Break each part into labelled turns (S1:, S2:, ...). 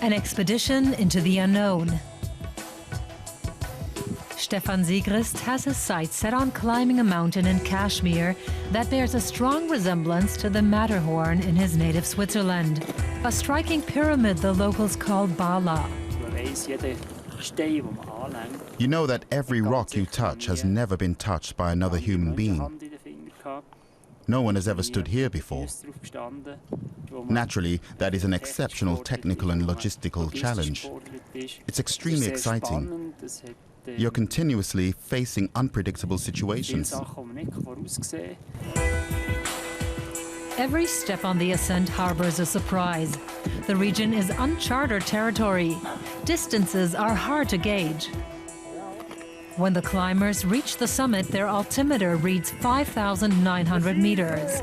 S1: An expedition into the unknown. Stephan Siegrist has his sights set on climbing a mountain in Kashmir that bears a strong resemblance to the Matterhorn in his native Switzerland. A striking pyramid the locals call Bala.
S2: You know that every rock you touch has never been touched by another human being. No one has ever stood here before. Naturally, that is an exceptional technical and logistical challenge. It's extremely exciting. You're continuously facing unpredictable situations.
S1: Every step on the ascent harbors a surprise. The region is uncharted territory. Distances are hard to gauge. When the climbers reach the summit, their altimeter reads 5,900 meters.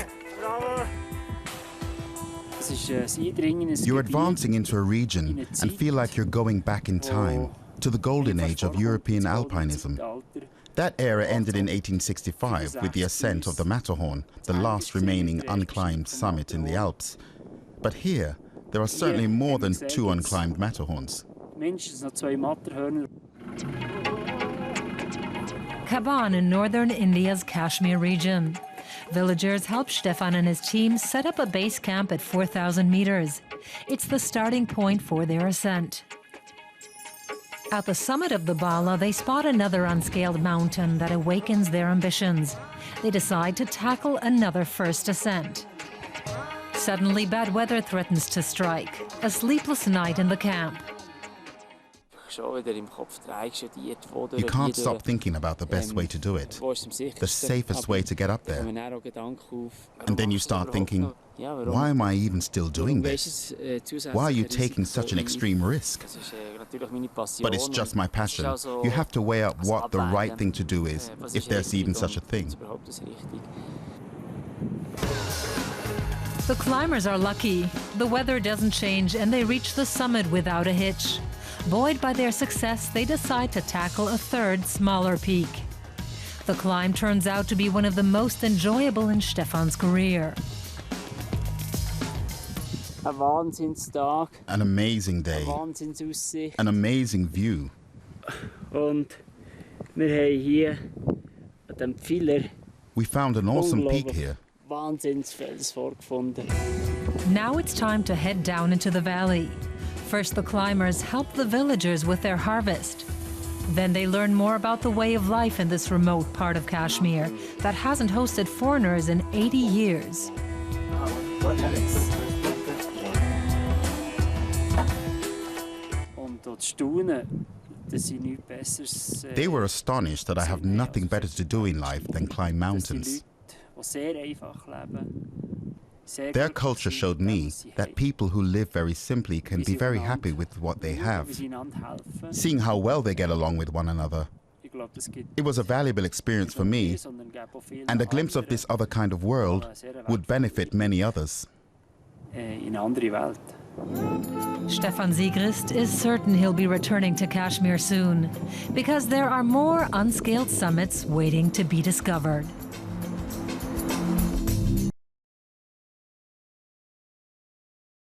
S2: You're advancing into a region and feel like you're going back in time, to the golden age of European alpinism. That era ended in 1865 with the ascent of the Matterhorn, the last remaining unclimbed summit in the Alps. But here, there are certainly more than 2 unclimbed Matterhorns.
S1: Kaban in northern India's Kashmir region. Villagers help Stephan and his team set up a base camp at 4,000 meters. It's the starting point for their ascent. At the summit of the Bala, they spot another unscaled mountain that awakens their ambitions. They decide to tackle another first ascent. Suddenly, bad weather threatens to strike. A sleepless night in the camp.
S2: You can't stop thinking about the best way to do it, the safest way to get up there. And then you start thinking, why am I even still doing this? Why are you taking such an extreme risk? But it's just my passion. You have to weigh up what the right thing to do is, if there's even such a thing.
S1: The climbers are lucky. The weather doesn't change and they reach the summit without a hitch. Buoyed by their success, they decide to tackle a third, smaller peak. The climb turns out to be one of the most enjoyable in Stephan's career.
S2: An amazing day, an amazing view. We found an awesome peak here.
S1: Now it's time to head down into the valley. First, the climbers help the villagers with their harvest. Then they learn more about the way of life in this remote part of Kashmir that hasn't hosted foreigners in 80 years.
S2: They were astonished that I have nothing better to do in life than climb mountains. Their culture showed me that people who live very simply can be very happy with what they have, seeing how well they get along with one another. It was a valuable experience for me, and a glimpse of this other kind of world would benefit many others.
S1: Stephan Siegrist is certain he'll be returning to Kashmir soon, because there are more unscaled summits waiting to be discovered.